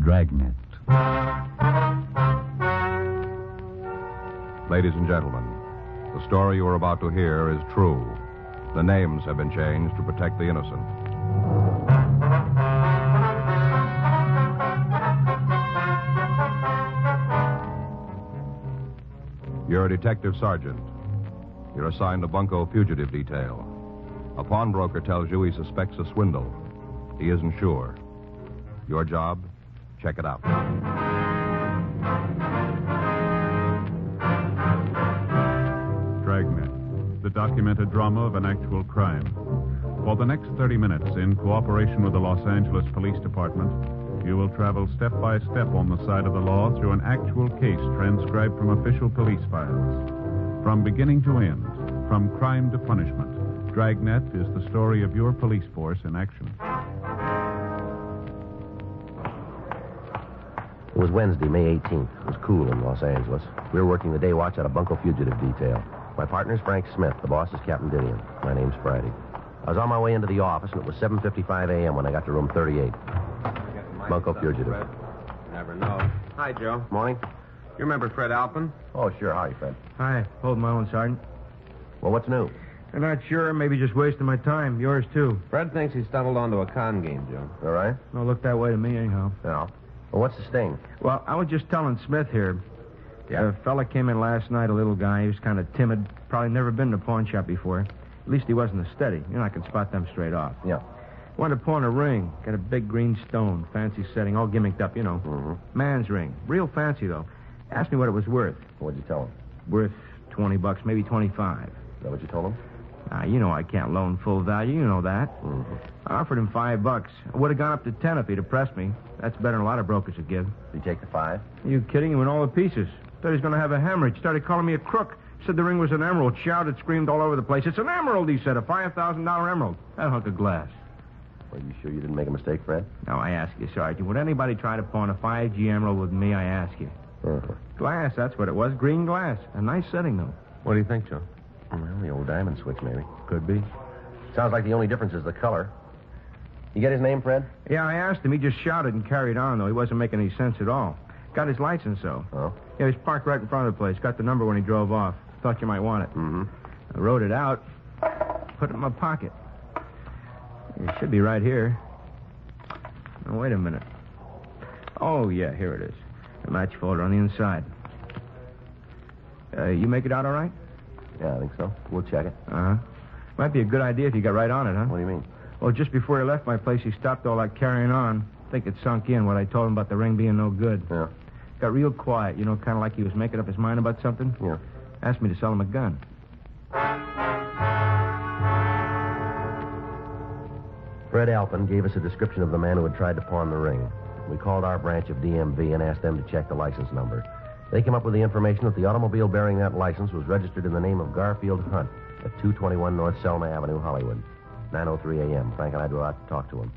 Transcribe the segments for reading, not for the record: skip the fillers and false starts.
Dragnet. Ladies and gentlemen, the story you are about to hear is true. The names have been changed to protect the innocent. You're a detective sergeant. You're assigned to Bunko fugitive detail. A pawnbroker tells you he suspects a swindle. He isn't sure. Your job? Check it out. Dragnet, the documented drama of an actual crime. For the next 30 minutes, in cooperation with the Los Angeles Police Department, you will travel step by step on the side of the law through an actual case transcribed from official police files. From beginning to end, from crime to punishment, Dragnet is the story of your police force in action. It was Wednesday, May 18th. It was cool in Los Angeles. We were working the day watch out of Bunko fugitive detail. My partner's Frank Smith. The boss is Captain Didion. My name's Friday. I was on my way into the office, and it was 7:55 a.m. when I got to room 38. Bunko fugitive. Never know. Hi, Joe. Morning. You remember Fred Alpin? Oh, sure. Hi, Fred. Hi. Hold my own, Sergeant. Well, what's new? I'm not sure. Maybe just wasting my time. Yours, too. Fred thinks he stumbled onto a con game, Joe. All right? Don't look that way to me, anyhow. No. Well, what's the sting? Well, I was just telling Smith here. Yeah? A fella came in last night, a little guy. He was kind of timid. Probably never been in a pawn shop before. At least he wasn't a steady. You know, I can spot them straight off. Yeah. Wanted to pawn a ring. Got a big green stone. Fancy setting. All gimmicked up, you know. Mm-hmm. Man's ring. Real fancy, though. Asked me what it was worth. What'd you tell him? Worth $20, maybe 25. Is that what you told him? You know I can't loan full value. You know that. Mm-hmm. I offered him $5. I would have gone up to 10 if he'd have pressed me. That's better than a lot of brokers would give. Did you take the 5? Are you kidding? He went all to pieces. Thought he was going to have a hemorrhage. Started calling me a crook. Said the ring was an emerald. Shouted, screamed all over the place. It's an emerald, he said. A $5,000 emerald. That hunk of glass. Are you sure you didn't make a mistake, Fred? Now, I ask you, Sergeant, would anybody try to pawn a 5G emerald with me, I ask you? Uh-huh. Glass, that's what it was. Green glass. A nice setting, though. What do you think, Joe? Well, the old diamond switch, maybe. Could be. Sounds like the only difference is the color. You get his name, Fred? Yeah, I asked him. He just shouted and carried on, though. He wasn't making any sense at all. Got his license, though. Oh? Yeah, he was parked right in front of the place. Got the number when he drove off. Thought you might want it. Mm-hmm. I wrote it out. Put it in my pocket. It should be right here. Oh, wait a minute. Oh, yeah, here it is. A match folder on the inside. You make it out all right? Yeah, I think so. We'll check it. Uh-huh. Might be a good idea if you got right on it, huh? What do you mean? Well, just before he left my place, he stopped all that carrying on. I think it sunk in what I told him about the ring being no good. Yeah. Got real quiet, you know, kind of like he was making up his mind about something. Yeah. Asked me to sell him a gun. Fred Alpin gave us a description of the man who had tried to pawn the ring. We called our branch of DMV and asked them to check the license number. They came up with the information that the automobile bearing that license was registered in the name of Garfield Hunt at 221 North Selma Avenue, Hollywood. 9:03 a.m. Frank and I drove out to talk to him.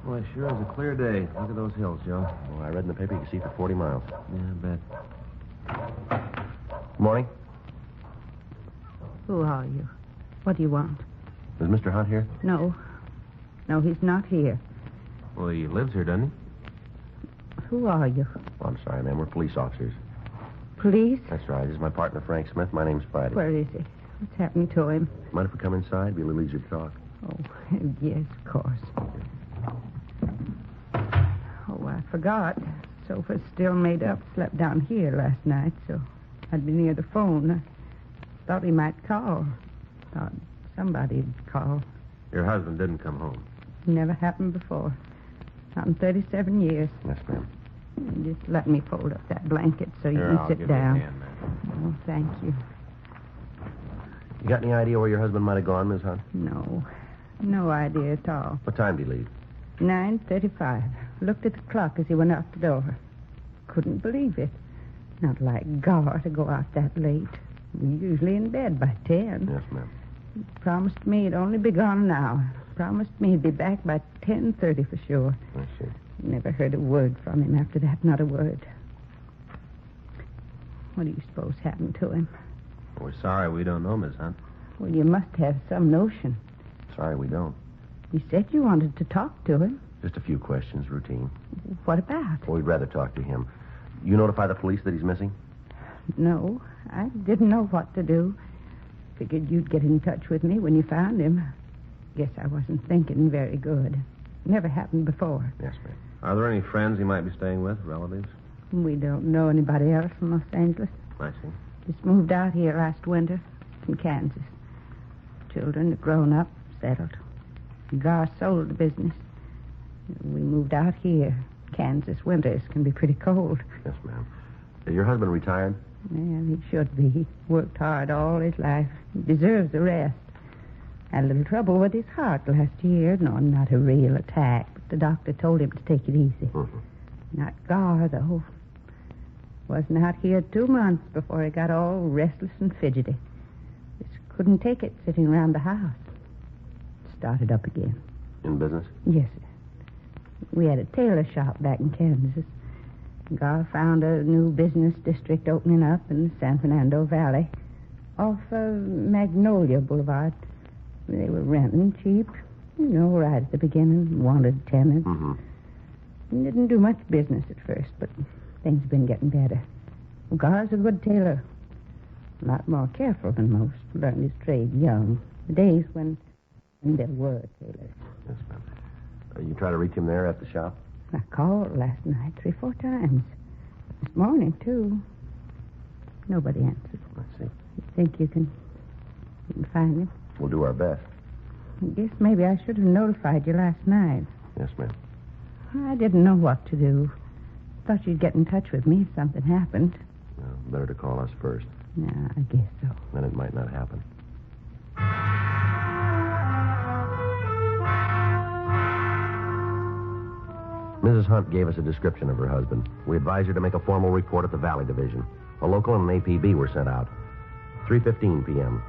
Well, it sure is a clear day. Look at those hills, Joe. Well, I read in the paper you can see for 40 miles. Yeah, I bet. Morning. Who are you? What do you want? Is Mr. Hunt here? No. No, he's not here. Well, he lives here, doesn't he? Who are you? Oh, I'm sorry, ma'am. We're police officers. Police? That's right. This is my partner, Frank Smith. My name's Friday. Where is he? What's happened to him? Mind if we come inside? It'd be a little easier to talk. Oh, yes, of course. Oh, I forgot. Sofa's still made up. Slept down here last night, so I'd be near the phone. I thought he might call. Thought somebody'd call. Your husband didn't come home. Never happened before. Not in 37 years. Yes, ma'am. Just let me fold up that blanket so you Here, can I'll sit give you a down. hand, man. Oh, thank you. You got any idea where your husband might have gone, Miss Hunt? No. No idea at all. What time did he leave? 9:35. Looked at the clock as he went out the door. Couldn't believe it. Not like Gar to go out that late. We're usually in bed by 10. Yes, ma'am. Promised me he'd only be gone an hour. Promised me he'd be back by 10:30 for sure. I see. Never heard a word from him after that, not a word. What do you suppose happened to him? We're sorry we don't know, Miss Hunt. Well, you must have some notion. Sorry, we don't. You said you wanted to talk to him. Just a few questions, routine. What about? Well, we'd rather talk to him. You notify the police that he's missing? No, I didn't know what to do. Figured you'd get in touch with me when you found him. Guess I wasn't thinking very good. Never happened before. Yes, ma'am. Are there any friends he might be staying with, relatives? We don't know anybody else from Los Angeles. I see. Just moved out here last winter from Kansas. Children are grown up, settled. Gar sold the business. We moved out here. Kansas winters can be pretty cold. Yes, ma'am. Is your husband retired? Well, he should be. He worked hard all his life. He deserves a rest. Had a little trouble with his heart last year. No, not a real attack, but the doctor told him to take it easy. Mm-hmm. Not Gar, though. Wasn't out here 2 months before he got all restless and fidgety. Just couldn't take it sitting around the house. Started up again. In business? Yes, sir. We had a tailor shop back in Kansas. Gar found a new business district opening up in the San Fernando Valley off Magnolia Boulevard. They were renting cheap, right at the beginning, wanted tenants. Mm-hmm. Didn't do much business at first, but things have been getting better. Gar's a good tailor. A lot more careful than most. Learned his trade young. The days when there were tailors. Yes, ma'am. You try to reach him there at the shop? I called last night 3-4 times. This morning, too. Nobody answered. I see. You think you can find him? We'll do our best. I guess maybe I should have notified you last night. Yes, ma'am. I didn't know what to do. Thought you'd get in touch with me if something happened. Better to call us first. Yeah, I guess so. Then it might not happen. Mrs. Hunt gave us a description of her husband. We advised her to make a formal report at the Valley Division. A local and an APB were sent out. 3:15 p.m.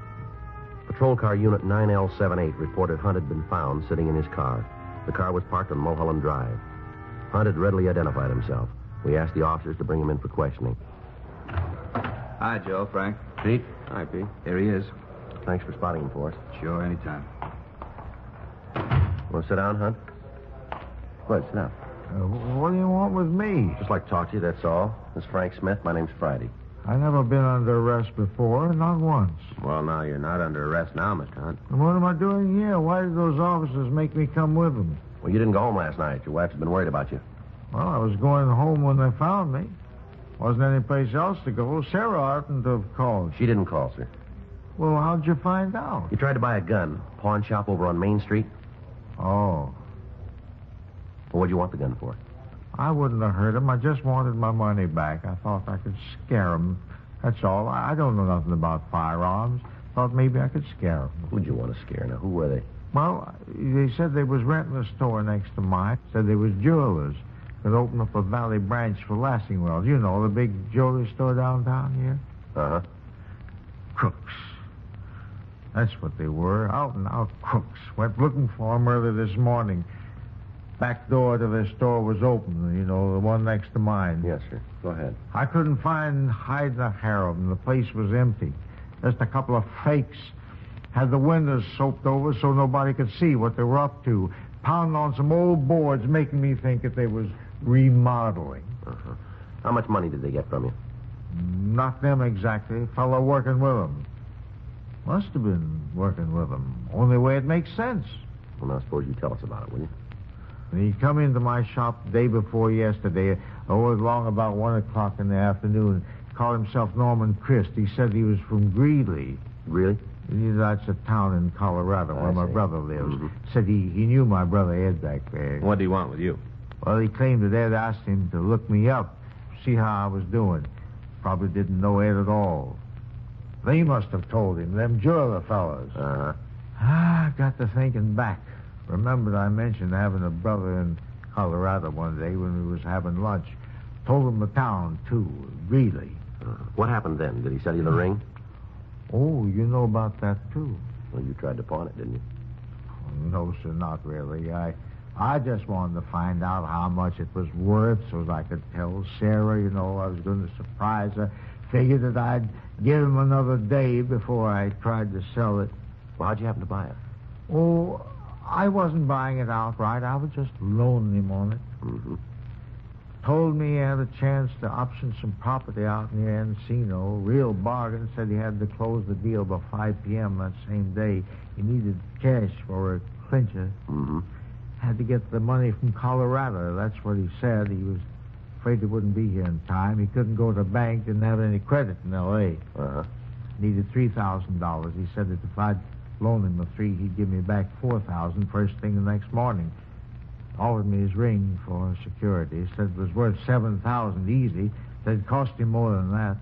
Patrol car unit 9L78 reported Hunt had been found sitting in his car. The car was parked on Mulholland Drive. Hunt had readily identified himself. We asked the officers to bring him in for questioning. Hi, Joe. Frank. Pete? Hi, Pete. Here he is. Thanks for spotting him for us. Sure, anytime. Want to sit down, Hunt? Go ahead, sit down. What do you want with me? Just like to talk to you, that's all. This is Frank Smith. My name's Friday. I've never been under arrest before, not once. Well, now, you're not under arrest now, Mr. Hunt. And what am I doing here? Why did those officers make me come with them? Well, you didn't go home last night. Your wife's been worried about you. Well, I was going home when they found me. Wasn't any place else to go. Sarah oughtn't to have called. She didn't call, sir. Well, how'd you find out? You tried to buy a gun. Pawn shop over on Main Street. Oh, Well, what'd you want the gun for? I wouldn't have hurt him. I just wanted my money back. I thought I could scare him. That's all. I don't know nothing about firearms. Thought maybe I could scare him. Who'd you want to scare? Now, who were they? Well, they said they was renting a store next to mine. Said they was jewelers. Could open up a Valley branch for Lassingwells. You know, the big jewelry store downtown here. Uh-huh. Crooks. That's what they were. Out and out crooks. Went looking for them early this morning. Back door to their store was open, the one next to mine. Yes, sir. Go ahead. I couldn't find hide nor hair of them. The place was empty. Just a couple of fakes. Had the windows soaped over so nobody could see what they were up to. Pounding on some old boards, making me think that they was remodeling. Uh-huh. How much money did they get from you? Not them exactly. Fellow working with them. Must have been working with them. Only way it makes sense. Well, now, suppose you tell us about it, will you? He come into my shop the day before yesterday, along about 1 o'clock in the afternoon. Called himself Norman Christ. He said he was from Greeley. Really? That's a town in Colorado where my brother lives. Mm-hmm. Said he knew my brother Ed back there. What do you want with you? Well, he claimed that Ed asked him to look me up, see how I was doing. Probably didn't know Ed at all. They must have told him, them jeweler fellows. Uh-huh. I got to thinking back. Remembered I mentioned having a brother in Colorado one day when we was having lunch. Told him the town, too, Greeley. What happened then? Did he sell you the ring? Oh, you know about that, too. Well, you tried to pawn it, didn't you? No, sir, not really. I just wanted to find out how much it was worth so that I could tell Sarah, I was going to surprise her. Figured that I'd give him another day before I tried to sell it. Well, how'd you happen to buy it? Oh, I wasn't buying it outright. I was just loaning him on it. Mm-hmm. Told me he had a chance to option some property out near Encino. Real bargain. Said he had to close the deal by 5 p.m. that same day. He needed cash for a clincher. Mm-hmm. Had to get the money from Colorado. That's what he said. He was afraid he wouldn't be here in time. He couldn't go to the bank. Didn't have any credit in L.A. Uh-huh. Needed $3,000. He said that if I'd loan him the $3,000, he'd give me back $4,000 first thing the next morning. Offered me his ring for security. He said it was worth $7,000 easy. Said it cost him more than that.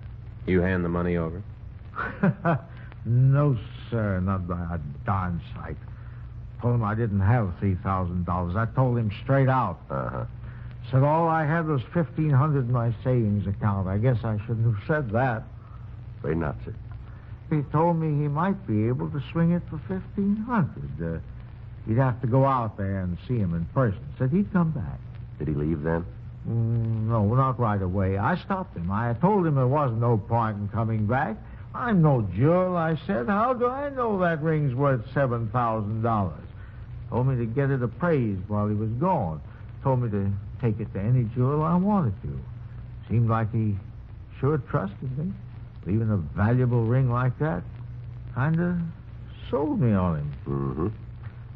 You hand the money over? No, sir, not by a darn sight. Told him I didn't have $3,000. I told him straight out. Uh-huh. Said all I had was $1,500 in my savings account. I guess I shouldn't have said that. Afraid not, sir. He told me he might be able to swing it for $1,500. He'd have to go out there and see him in person. Said he'd come back. Did he leave then? No, not right away. I stopped him. I told him there wasn't no point in coming back. I'm no jewel, I said. How do I know that ring's worth $7,000? Told me to get it appraised while he was gone. Told me to take it to any jewel I wanted to. Seemed like he sure trusted me. Leaving a valuable ring like that kind of sold me on him. Mm-hmm.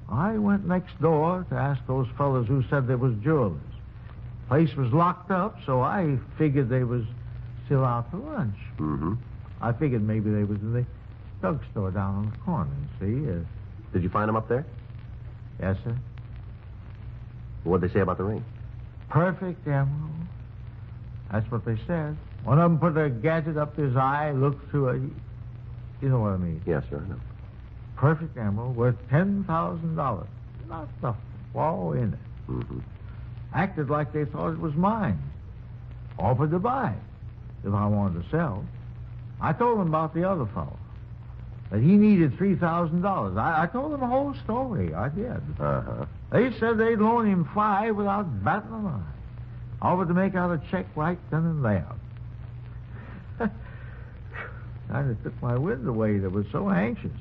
I went next door to ask those fellas who said they was jewelers. Place was locked up, so I figured they was still out to lunch. Mm-hmm. I figured maybe they was in the drugstore down on the corner, see? Did you find him up there? Yes, sir. What'd they say about the ring? Perfect emerald. That's what they said. One of them put a gadget up his eye, looked through it. You know what I mean? Yes, sir, I know. Perfect emerald worth $10,000. Not the flaw in it. Mm-hmm. Acted like they thought it was mine. Offered to buy it if I wanted to sell. I told them about the other fellow. That he needed $3,000. I told them the whole story. I did. Uh-huh. They said they'd loan him $5,000 without batting an eye. Offered to make out a check right then and there. Kind of took my wind away. They were so anxious.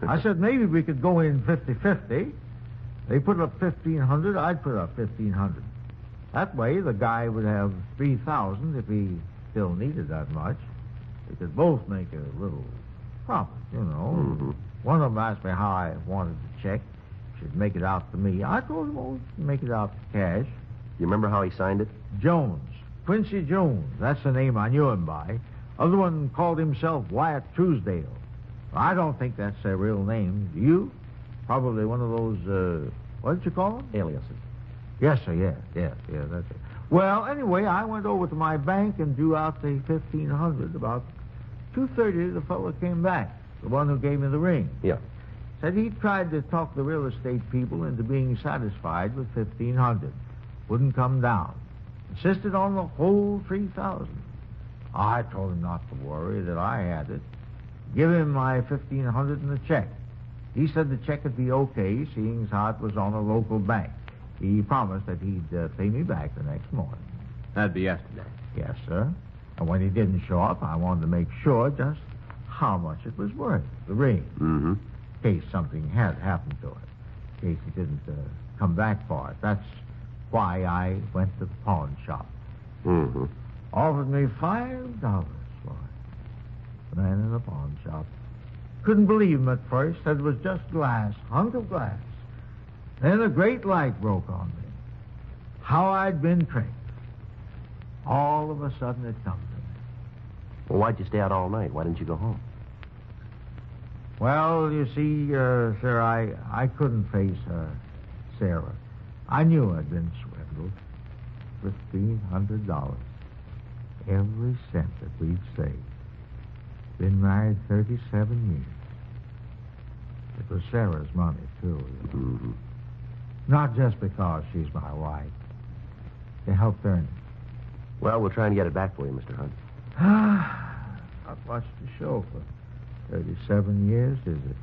I said maybe we could go in 50-50. They put up $1,500. I'd put up $1,500. That way, the guy would have $3,000 if he still needed that much. We could both make a little profit, you know. Mm-hmm. One of them asked me how I wanted the check. Should make it out to me. I told him, oh, make it out to cash. You remember how he signed it? Jones. Quincy Jones. That's the name I knew him by. Other one called himself Wyatt Truesdale. I don't think that's their real name. Do you? Probably one of those, what did you call them? Aliases. Yes, sir, yeah, that's it. Well, anyway, I went over to my bank and drew out the $1,500. About 2:30, the fellow came back, the one who gave me the ring. Yeah. Said he tried to talk the real estate people into being satisfied with $1,500. Wouldn't come down. Insisted on the whole $3,000. I told him not to worry, that I had it. Give him my $1,500 in the check. He said the check would be okay, seeing as how it was on a local bank. He promised that he'd pay me back the next morning. That'd be yesterday. Yes, sir. And when he didn't show up, I wanted to make sure just how much it was worth, the ring, Mm-hmm. in case something had happened to it, in case he didn't come back for it. That's why I went to the pawn shop. Mm-hmm. Offered me $5 for it. The man in the pawn shop. Couldn't believe him at first. Said it was just glass, hunk of glass. Then a great light broke on me. How I'd been tricked. All of a sudden it come to me. Well, why'd you stay out all night? Why didn't you go home? Well, you see, sir, I couldn't face Sarah. I knew I'd been swindled. $1,500. Every cent that we'd saved. Been married 37 years. It was Sarah's money, too. You know. Mm-hmm. Not just because she's my wife. They helped earn it. Well, we'll try and get it back for you, Mr. Hunt. Not much to show for 37 years, is it?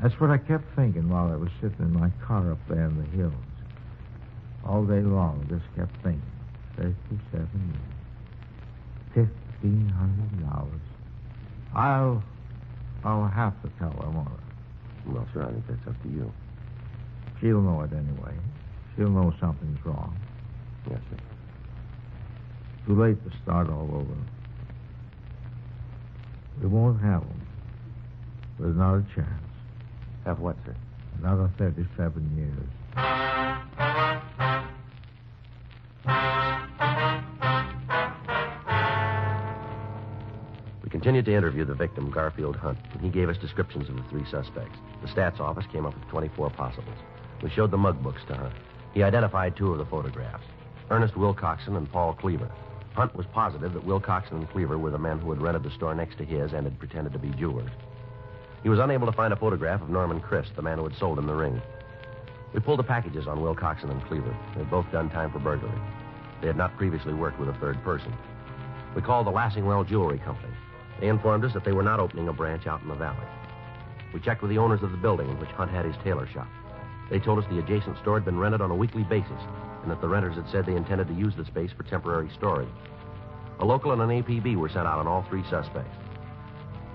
That's what I kept thinking while I was sitting in my car up there in the hills. All day long, just kept thinking. 37 years. $1,500. I'll have to tell her, won't I? Well, sir, I think that's up to you. She'll know it anyway. She'll know something's wrong. Yes, sir. Too late to start all over. We won't have them. There's not a chance. Have what, sir? Another 37 years. We continued to interview the victim, Garfield Hunt, and he gave us descriptions of the three suspects. The stats office came up with 24 possibles. We showed the mug books to Hunt. He identified two of the photographs, Ernest Wilcoxon and Paul Cleaver. Hunt was positive that Wilcoxon and Cleaver were the men who had rented the store next to his and had pretended to be jewelers. He was unable to find a photograph of Norman Christ, the man who had sold him the ring. We pulled the packages on Wilcoxon and Cleaver. They had both done time for burglary. They had not previously worked with a third person. We called the Lassingwell Jewelry Company. They informed us that they were not opening a branch out in the valley. We checked with the owners of the building in which Hunt had his tailor shop. They told us the adjacent store had been rented on a weekly basis, and that the renters had said they intended to use the space for temporary storage. A local and an APB were sent out on all three suspects.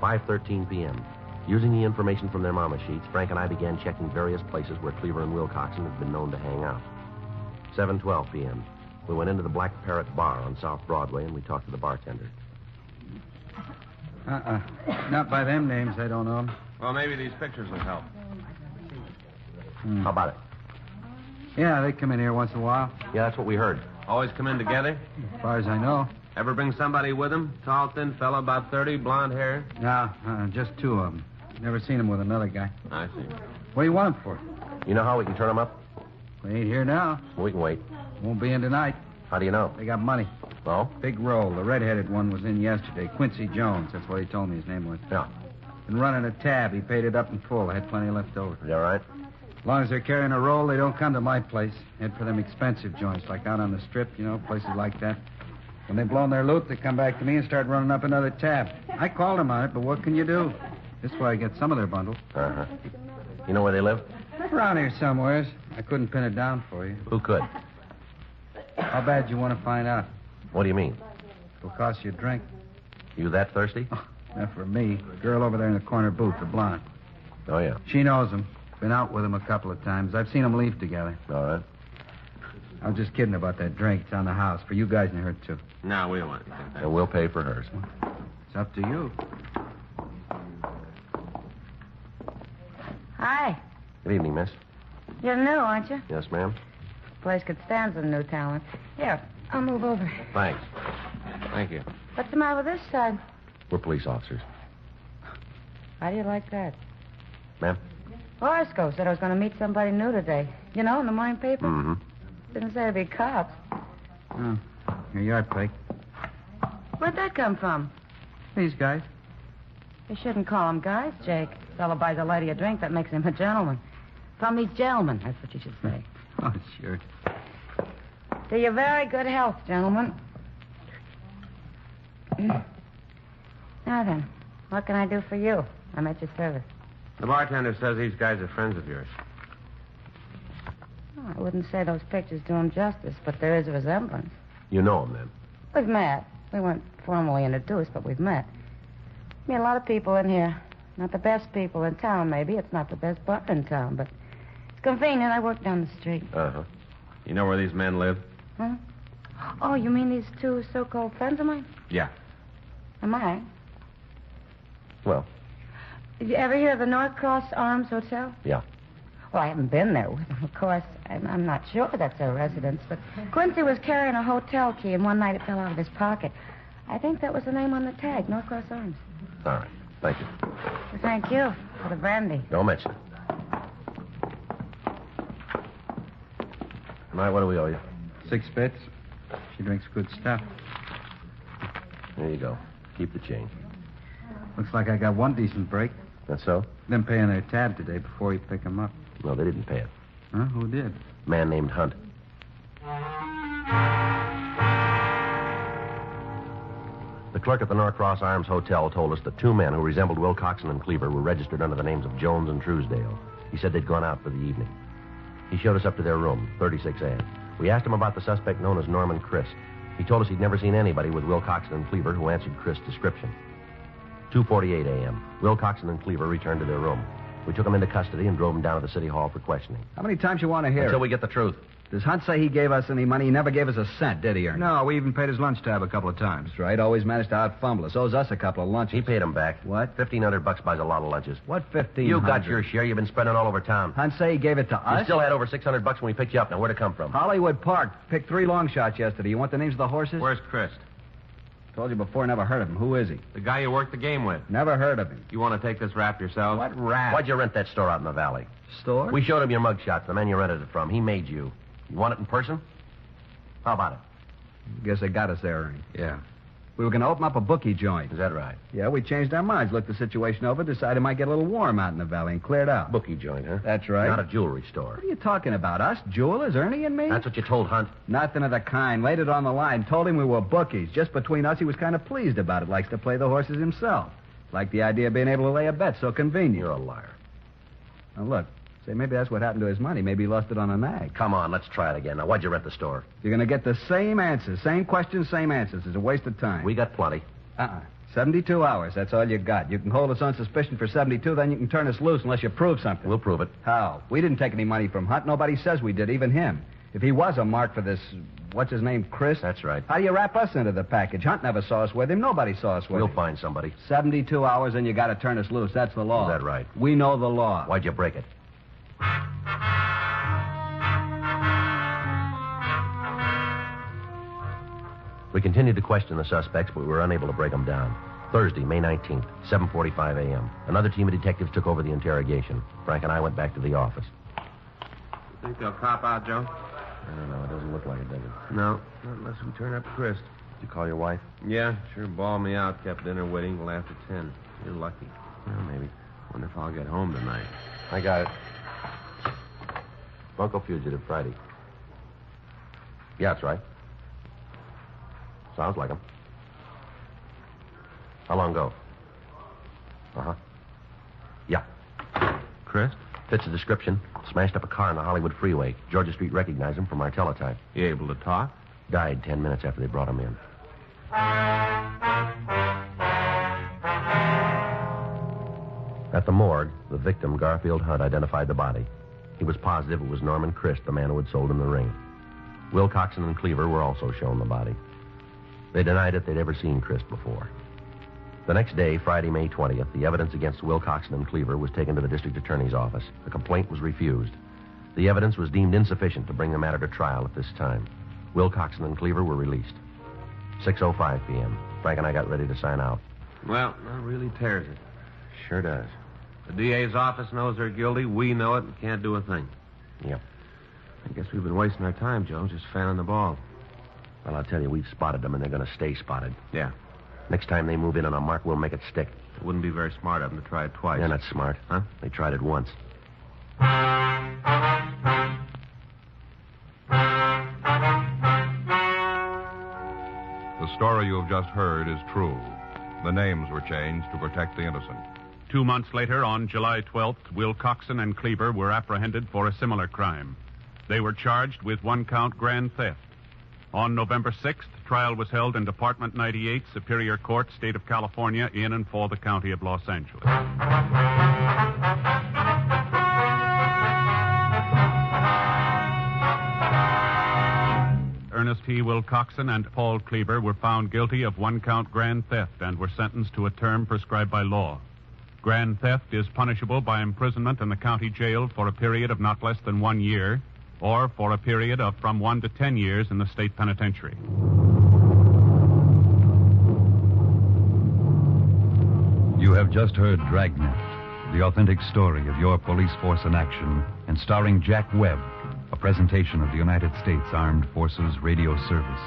5:13 p.m. Using the information from their mama sheets, Frank and I began checking various places where Cleaver and Wilcoxon had been known to hang out. 7:12 p.m. We went into the Black Parrot Bar on South Broadway, and we talked to the bartender. Not by them names, I don't know them. Well, maybe these pictures will help. How about it? Yeah, they come in here once in a while. Yeah, that's what we heard. Always come in together? As far as I know. Ever bring somebody with them? Tall, thin fella, about 30, blonde hair? No, just two of them. Never seen them with another guy. I see. What do you want them for? You know how we can turn them up? They ain't here now. We can wait. Won't be in tonight. How do you know? They got money. Oh? Big roll. The red-headed one was in yesterday. Quincy Jones. That's what he told me his name was. Yeah. Been running a tab. He paid it up in full. I had plenty left over. Is that right? As long as they're carrying a roll, they don't come to my place. Head for them expensive joints, like out on the strip, places like that. When they've blown their loot, they come back to me and start running up another tab. I called them on it, but what can you do? This way I get some of their bundle. Uh-huh. You know where they live? Around here somewheres. I couldn't pin it down for you. Who could? How bad you want to find out? What do you mean? It'll cost you a drink. You that thirsty? Not for me. Girl over there in the corner booth, the blonde. Oh, yeah. She knows him. Been out with him a couple of times. I've seen them leave together. All right. I was just kidding about that drink. It's on the house. For you guys and her, too. No, we don't want anything. Thanks. And we'll pay for hers. It's up to you. Hi. Good evening, miss. You're new, aren't you? Yes, ma'am. Place could stand some new talent. Here, I'll move over. Thanks. Thank you. What's the matter with this side? We're police officers. How do you like that? Ma'am? Horoscope said I was going to meet somebody new today. In the morning paper? Mm-hmm. Didn't say it'd be cops. Oh, here you are, Peg. Where'd that come from? These guys. You shouldn't call them guys, Jake. Fellow buys a lady a drink, that makes him a gentleman. From these gentlemen, that's what you should say. Oh, sure. To your very good health, gentlemen. Now then, what can I do for you? I'm at your service. The bartender says these guys are friends of yours. Oh, I wouldn't say those pictures do them justice, but there is a resemblance. You know them, then? We've met. We weren't formally introduced, but we've met. I mean, a lot of people in here. Not the best people in town, maybe. It's not the best bar in town, but it's convenient. I work down the street. Uh-huh. You know where these men live? Huh? Oh, you mean these two so-called friends of mine? Yeah. Am I? Well, Did you ever hear of the North Cross Arms Hotel? yeah. Well, I haven't been there with them, of course. I'm not sure that's their residence, but Quincy was carrying a hotel key, and one night it fell out of his pocket. I think that was the name on the tag, North Cross Arms. All right. Thank you. Well, thank you for the brandy. Don't mention it. All right, what do we owe you? 6 bits. She drinks good stuff. There you go. Keep the change. Looks like I got one decent break. That's so? Them paying their tab today before you pick them up. No, they didn't pay it. Huh? Who did? A man named Hunt. The clerk at the Norcross Arms Hotel told us that 2 men who resembled Wilcoxon and Cleaver were registered under the names of Jones and Truesdale. He said they'd gone out for the evening. He showed us up to their room, 36A. We asked him about the suspect known as Norman Christ. He told us he'd never seen anybody with Wilcoxon and Cleaver who answered Christ's description. 2:48 a.m. Wilcoxon and Cleaver returned to their room. We took him into custody and drove him down to the city hall for questioning. How many times you want to hear Until it? we get the truth. Does Hunt say he gave us any money? He never gave us a cent, did he, Ernie? No, we even paid his lunch tab a couple of times. That's right. Always managed to out-fumble us. Owes us a couple of lunches. He paid him back. What? $1,500 buys a lot of lunches. What 15? You got your share. You've been spending all over town. Hunt say he gave it to us? You still had over $600 when we picked you up. Now, where'd it come from? Hollywood Park. Picked 3 long shots yesterday. You want the names of the horses? Where's Chris? Told you before, never heard of him. Who is he? The guy you worked the game with. Never heard of him. You want to take this rap yourself? What rat? Why'd you rent that store out in the valley? Store? We showed him your mugshots, the man you rented it from. He made you. You want it in person? How about it? Guess they got us there, Ernie. Yeah. We were going to open up a bookie joint. Is that right? Yeah, we changed our minds, looked the situation over, decided it might get a little warm out in the valley, and cleared out. Bookie joint, huh? That's right. Not a jewelry store. What are you talking about? Us jewelers, Ernie and me? That's what you told Hunt. Nothing of the kind. Laid it on the line. Told him we were bookies. Just between us, he was kind of pleased about it. Likes to play the horses himself. Liked the idea of being able to lay a bet so convenient. You're a liar. Now, look. Say, maybe that's what happened to his money. Maybe he lost it on a nag. Come on, let's try it again. Now, why'd you rent the store? You're going to get the same answers. Same questions, same answers. It's a waste of time. We got plenty. 72 hours. That's all you got. You can hold us on suspicion for 72, then you can turn us loose unless you prove something. We'll prove it. How? We didn't take any money from Hunt. Nobody says we did, even him. If he was a mark for this, what's his name, Chris? That's right. How do you wrap us into the package? Hunt never saw us with him. Nobody saw us with We'll him. find somebody. 72 hours, and you got to turn us loose. That's the law. Is that right? We know the law. Why'd you break it? We continued to question the suspects, but we were unable to break them down. Thursday, May 19th, 7:45 a.m. Another team of detectives took over the interrogation. Frank and I went back to the office. You think they'll cop out, Joe? I don't know. It doesn't look like it, does it? No, not unless we turn up Chris. Did you call your wife? Yeah, sure bawled me out. Kept dinner waiting till after 10. You're lucky. Well, maybe. Wonder if I'll get home tonight. I got it. Bunko fugitive, Friday. Yeah, that's right. Sounds like him. How long ago? Uh-huh. Yeah. Chris? Fits the description. Smashed up a car on the Hollywood freeway. Georgia Street recognized him from our teletype. You able to talk? Died 10 minutes after they brought him in. At the morgue, the victim, Garfield Hunt, identified the body. He was positive it was Norman Christ, the man who had sold him the ring. Wilcoxon and Cleaver were also shown the body. They denied it they'd ever seen Christ before. The next day, Friday, May 20th, the evidence against Wilcoxon and Cleaver was taken to the district attorney's office. The complaint was refused. The evidence was deemed insufficient to bring the matter to trial at this time. Wilcoxon and Cleaver were released. 6:05 p.m. Frank and I got ready to sign out. Well, that really tears it. Sure does. The DA's office knows they're guilty. We know it and can't do a thing. Yep. I guess we've been wasting our time, Joe, just fanning the ball. Well, I'll tell you, we've spotted them, and they're going to stay spotted. Yeah. Next time they move in on a mark, we'll make it stick. It wouldn't be very smart of them to try it twice. They're not smart. Huh? They tried it once. The story you have just heard is true. The names were changed to protect the innocent. 2 months later, on July 12th, Wilcoxon and Cleaver were apprehended for a similar crime. They were charged with 1-count grand theft. On November 6th, trial was held in Department 98, Superior Court, State of California, in and for the County of Los Angeles. Ernest T. Wilcoxon and Paul Cleaver were found guilty of 1-count grand theft and were sentenced to a term prescribed by law. Grand theft is punishable by imprisonment in the county jail for a period of not less than 1 year, or for a period of from 1 to 10 years in the state penitentiary. You have just heard Dragnet, the authentic story of your police force in action, and starring Jack Webb, a presentation of the United States Armed Forces Radio Service.